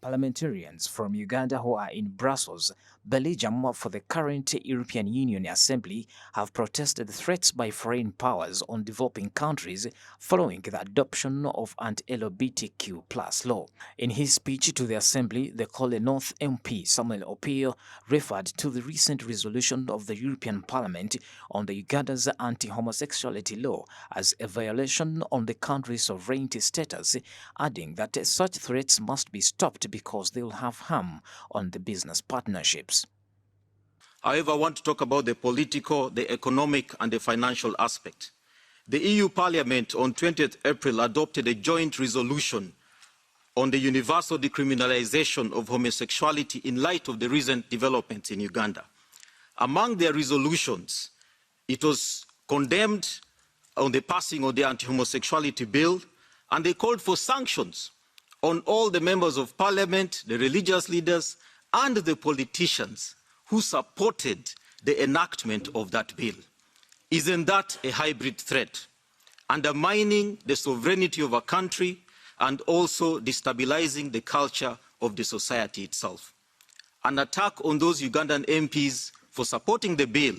Parliamentarians from Uganda who are in Brussels, Belgium, for the current European Union Assembly have protested threats by foreign powers on developing countries following the adoption of anti-LGBTQ+ law. In his speech to the Assembly, the Cole North MP Samuel Opio referred to the recent resolution of the European Parliament on the Uganda's anti-homosexuality law as a violation on the country's sovereignty status, adding that such threats must be stopped because they will have harm on the business partnerships. However, I want to talk about the political, the economic and the financial aspect. The EU Parliament on 20th April adopted a joint resolution on the universal decriminalization of homosexuality in light of the recent developments in Uganda. Among their resolutions, it was condemned on the passing of the anti-homosexuality bill, and they called for sanctions on all the members of parliament, the religious leaders, and the politicians who supported the enactment of that bill. Isn't that a hybrid threat? Undermining the sovereignty of a country and also destabilizing the culture of the society itself. An attack on those Ugandan MPs for supporting the bill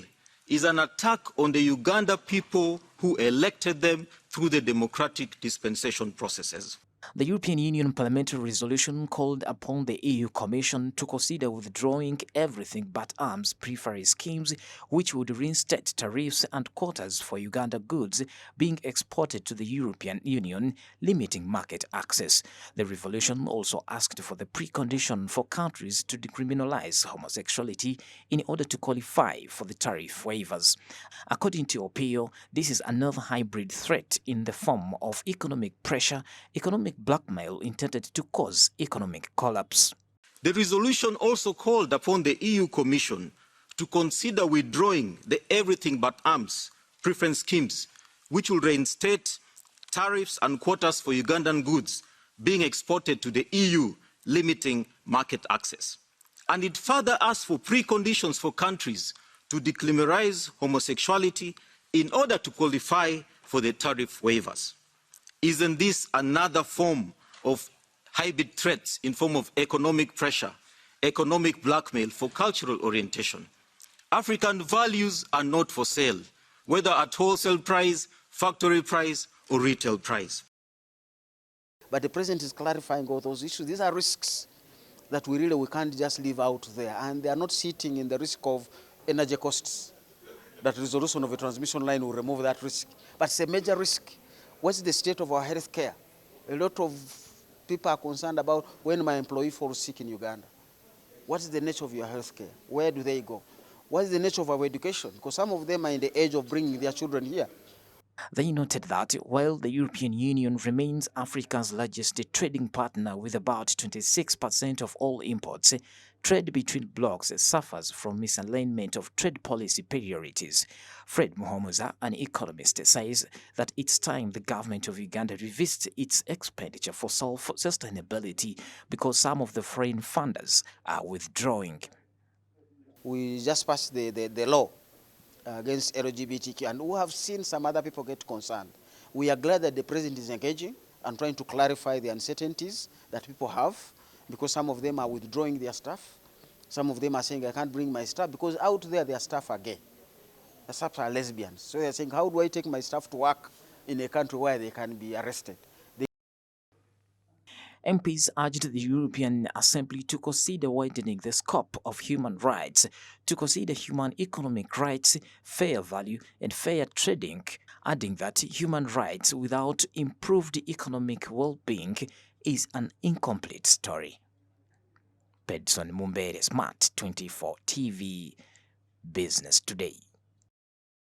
is an attack on the Uganda people who elected them through the democratic dispensation processes. The European Union parliamentary resolution called upon the EU Commission to consider withdrawing everything but arms periphery schemes, which would reinstate tariffs and quotas for Uganda goods being exported to the European Union, limiting market access. The resolution also asked for the precondition for countries to decriminalize homosexuality in order to qualify for the tariff waivers. According to Opio, this is another hybrid threat in the form of economic pressure, economic blackmail intended to cause economic collapse. The resolution also called upon the EU Commission to consider withdrawing the everything but arms preference schemes, which will reinstate tariffs and quotas for Ugandan goods being exported to the EU, limiting market access. And it further asked for preconditions for countries to decriminalize homosexuality in order to qualify for the tariff waivers. Isn't this another form of hybrid threats in form of economic pressure, economic blackmail for cultural orientation? African values are not for sale, whether at wholesale price, factory price, or retail price. But the President is clarifying all those issues. These are risks that we can't just leave out there, and they are not sitting in the risk of energy costs. That resolution of a transmission line will remove that risk, but it's a major risk. What's the state of our health care? A lot of people are concerned about when my employee falls sick in Uganda. What is the nature of your health care? Where do they go? What is the nature of our education? Because some of them are in the age of bringing their children here. They noted that while the European Union remains Africa's largest trading partner with about 26% of all imports, trade between blocs suffers from misalignment of trade policy priorities. Fred Muhomuza, an economist, says that it's time the government of Uganda revisits its expenditure for self-sustainability because some of the foreign funders are withdrawing. We just passed the law against LGBTQ, and we have seen some other people get concerned. We are glad that the President is engaging and trying to clarify the uncertainties that people have, because some of them are withdrawing their staff. Some of them are saying, I can't bring my staff, because out there their staff are gay. Their staff are lesbians. So they're saying, how do I take my staff to work in a country where they can be arrested? MPs urged the European Assembly to consider widening the scope of human rights, to consider human economic rights, fair value and fair trading, adding that human rights without improved economic well-being is an incomplete story. Pedson Mumbere, SMART24 TV, Business Today.